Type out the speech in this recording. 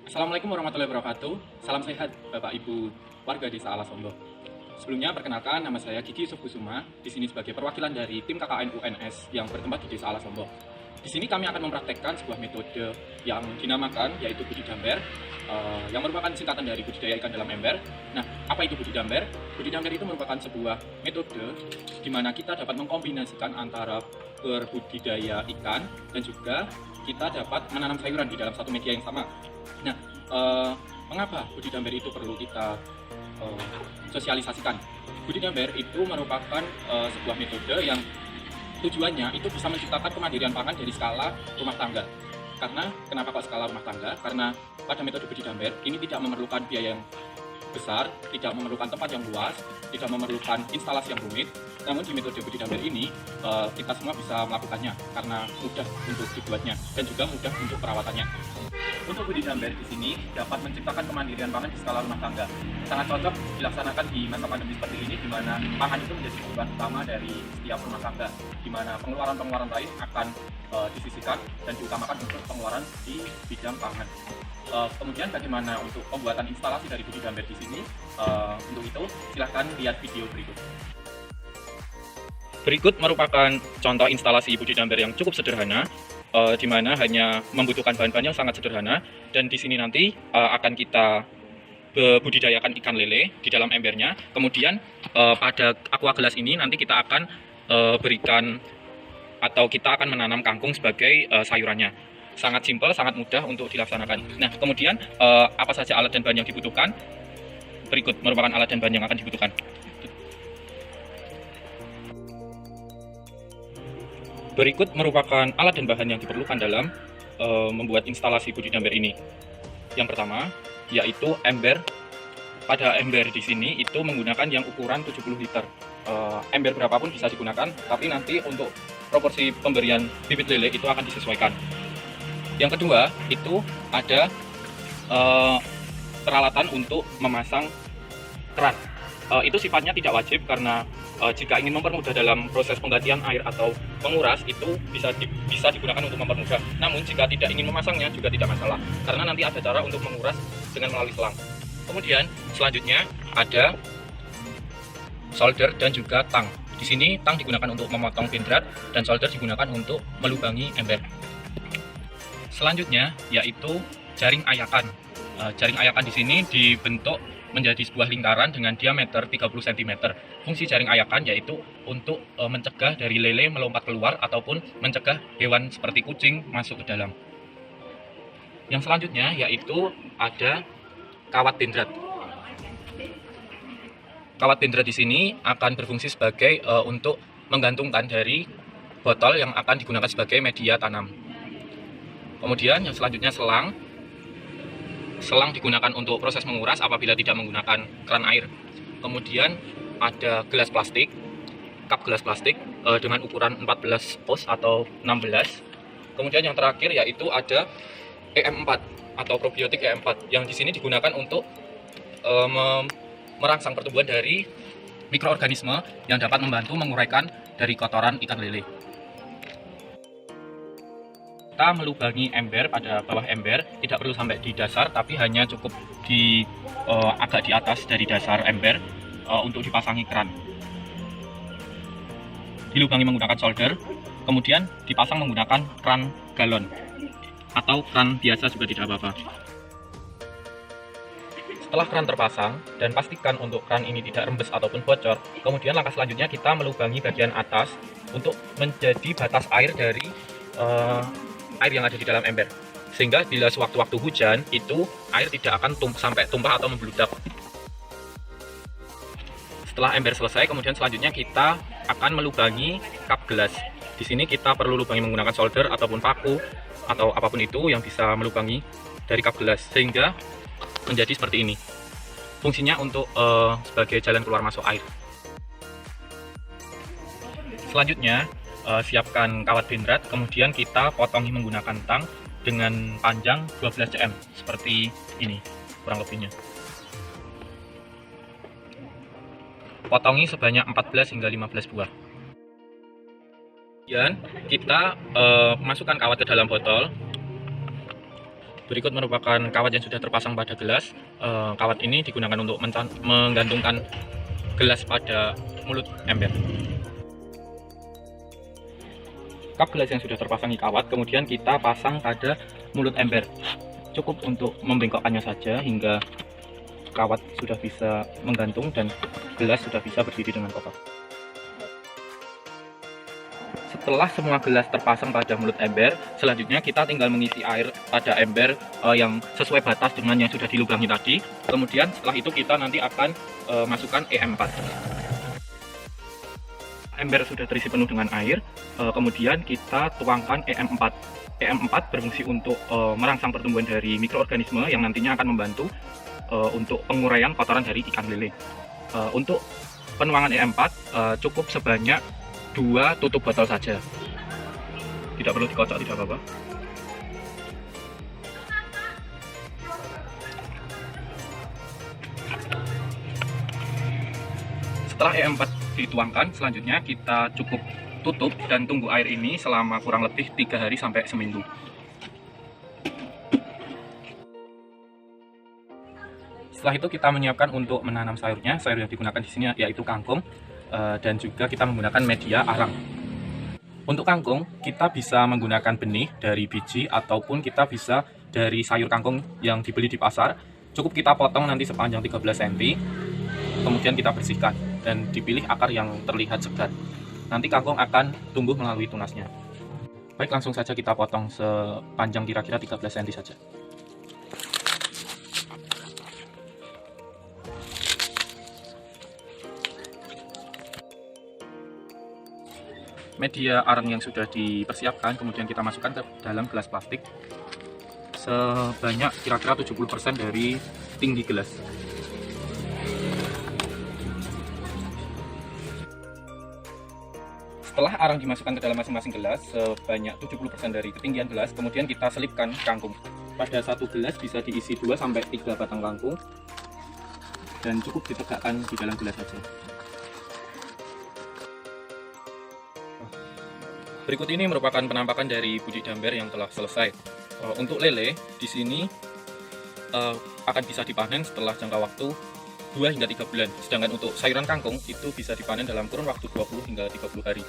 Assalamualaikum warahmatullahi wabarakatuh. Salam sehat Bapak Ibu warga Desa Alasombo. Sebelumnya perkenalkan, nama saya Gigi Yusuf Kusuma, di sini sebagai perwakilan dari tim KKN UNS yang bertempat di Desa Alasombo. Di sini kami akan mempraktekkan sebuah metode yang dinamakan yaitu budidamber, yang merupakan singkatan dari budidaya ikan dalam ember. Nah, apa itu budidamber? Budidamber itu merupakan sebuah metode di mana kita dapat mengkombinasikan antara berbudidaya ikan dan juga kita dapat menanam sayuran di dalam satu media yang sama. Nah, mengapa budidamber itu perlu kita sosialisasikan? Budidamber itu merupakan sebuah metode yang tujuannya itu bisa menciptakan kemandirian pangan dari skala rumah tangga. Karena kenapa kok skala rumah tangga? Karena pada metode budidamber ini tidak memerlukan biaya yang besar, tidak memerlukan tempat yang luas, tidak memerlukan instalasi yang rumit. Namun di metode budidamber ini kita semua bisa melakukannya karena mudah untuk dibuatnya dan juga mudah untuk perawatannya. Untuk budidamber di sini dapat menciptakan kemandirian pangan di skala rumah tangga. Sangat cocok dilaksanakan di masa pandemi seperti ini, di mana pangan itu menjadi kebutuhan utama dari setiap rumah tangga, di mana pengeluaran-pengeluaran lain akan disisihkan dan diutamakan untuk pengeluaran di bidang pangan. Kemudian bagaimana untuk pembuatan instalasi dari budidamber di sini? Untuk itu silahkan lihat video berikut. Berikut merupakan contoh instalasi budidamber yang cukup sederhana, di mana hanya membutuhkan bahan-bahan yang sangat sederhana, dan di sini nanti akan kita budidayakan ikan lele di dalam embernya. Kemudian pada aqua gelas ini nanti kita akan berikan atau kita akan menanam kangkung sebagai sayurannya. Sangat simpel, sangat mudah untuk dilaksanakan. Nah, kemudian apa saja alat dan bahan yang dibutuhkan? Berikut merupakan alat dan bahan yang akan dibutuhkan. Berikut merupakan alat dan bahan yang diperlukan dalam membuat instalasi budidamber ini. Yang pertama yaitu ember. Pada ember di sini itu menggunakan yang ukuran 70 liter. Ember berapapun bisa digunakan, tapi nanti untuk proporsi pemberian bibit lele itu akan disesuaikan. Yang kedua itu ada peralatan untuk memasang keran. Itu sifatnya tidak wajib karena jika ingin mempermudah dalam proses penggantian air atau menguras itu bisa digunakan untuk mempermudah. Namun jika tidak ingin memasangnya juga tidak masalah karena nanti ada cara untuk menguras dengan melalui selang. Kemudian selanjutnya ada solder dan juga tang. Di sini tang digunakan untuk memotong pindrat dan solder digunakan untuk melubangi ember. Selanjutnya yaitu jaring ayakan. Jaring ayakan di sini dibentuk menjadi sebuah lingkaran dengan diameter 30 cm. Fungsi jaring ayakan yaitu untuk mencegah dari lele melompat keluar ataupun mencegah hewan seperti kucing masuk ke dalam. Yang selanjutnya yaitu ada kawat dendrat. Kawat dendrat di sini akan berfungsi sebagai untuk menggantungkan dari botol yang akan digunakan sebagai media tanam. Kemudian yang selanjutnya selang. Selang digunakan untuk proses menguras apabila tidak menggunakan keran air. Kemudian ada gelas plastik, cup gelas plastik dengan ukuran 14 oz atau 16. Kemudian yang terakhir yaitu ada EM4 atau probiotik EM4 yang di sini digunakan untuk merangsang pertumbuhan dari mikroorganisme yang dapat membantu menguraikan dari kotoran ikan lele. Kita melubangi ember pada bawah ember, tidak perlu sampai di dasar, tapi hanya cukup di agak di atas dari dasar ember untuk dipasangi keran. Dilubangi menggunakan solder, kemudian dipasang menggunakan keran galon atau keran biasa juga tidak apa-apa. Setelah keran terpasang dan pastikan untuk keran ini tidak rembes ataupun bocor, kemudian langkah selanjutnya kita melubangi bagian atas untuk menjadi batas air dari air yang ada di dalam ember, sehingga bila sewaktu-waktu hujan itu air tidak akan sampai tumpah atau membludak. Setelah ember selesai, kemudian selanjutnya kita akan melubangi cup gelas. Di sini kita perlu lubangi menggunakan solder ataupun paku atau apapun itu yang bisa melubangi dari cup gelas sehingga menjadi seperti ini. Fungsinya untuk sebagai jalan keluar masuk air. Selanjutnya siapkan kawat dendrat, kemudian kita potongi menggunakan tang dengan panjang 12 cm seperti ini kurang lebihnya. Potongi sebanyak 14 hingga 15 buah. Kemudian kita masukkan kawat ke dalam botol. Berikut merupakan kawat yang sudah terpasang pada gelas. Kawat ini digunakan untuk menggantungkan gelas pada mulut ember. Kap gelas yang sudah terpasangi kawat kemudian kita pasang pada mulut ember. Cukup untuk membengkokkannya saja hingga kawat sudah bisa menggantung dan gelas sudah bisa berdiri dengan kokoh. Setelah semua gelas terpasang pada mulut ember, selanjutnya kita tinggal mengisi air pada ember yang sesuai batas dengan yang sudah dilubangi tadi. Kemudian setelah itu kita nanti akan masukkan EM4. Ember sudah terisi penuh dengan air, kemudian kita tuangkan EM4. EM4 berfungsi untuk merangsang pertumbuhan dari mikroorganisme yang nantinya akan membantu untuk penguraian kotoran dari ikan lele. Untuk penuangan EM4 cukup sebanyak 2 tutup botol saja, tidak perlu dikocok, tidak apa-apa. Setelah EM4 dituangkan, selanjutnya kita cukup tutup dan tunggu air ini selama kurang lebih 3 hari sampai seminggu. Setelah itu kita menyiapkan untuk menanam sayurnya. Sayur yang digunakan di sini yaitu kangkung, dan juga kita menggunakan media arang. Untuk kangkung, kita bisa menggunakan benih dari biji ataupun kita bisa dari sayur kangkung yang dibeli di pasar. Cukup kita potong nanti sepanjang 13 cm, kemudian kita bersihkan dan dipilih akar yang terlihat segar. Nanti kangkung akan tumbuh melalui tunasnya. Baik, langsung saja kita potong sepanjang kira-kira 13 cm saja. Media arang yang sudah dipersiapkan kemudian kita masukkan ke dalam gelas plastik sebanyak kira-kira 70% dari tinggi gelas. Setelah arang dimasukkan ke dalam masing-masing gelas sebanyak 70% dari ketinggian gelas, kemudian kita selipkan kangkung. Pada satu gelas bisa diisi 2-3 batang kangkung dan cukup ditegakkan di dalam gelas saja. Berikut ini merupakan penampakan dari budidaya ember yang telah selesai. Untuk lele di sini akan bisa dipanen setelah jangka waktu 2 hingga 3 bulan. Sedangkan untuk sayuran kangkung itu bisa dipanen dalam kurun waktu 20 hingga 30 hari.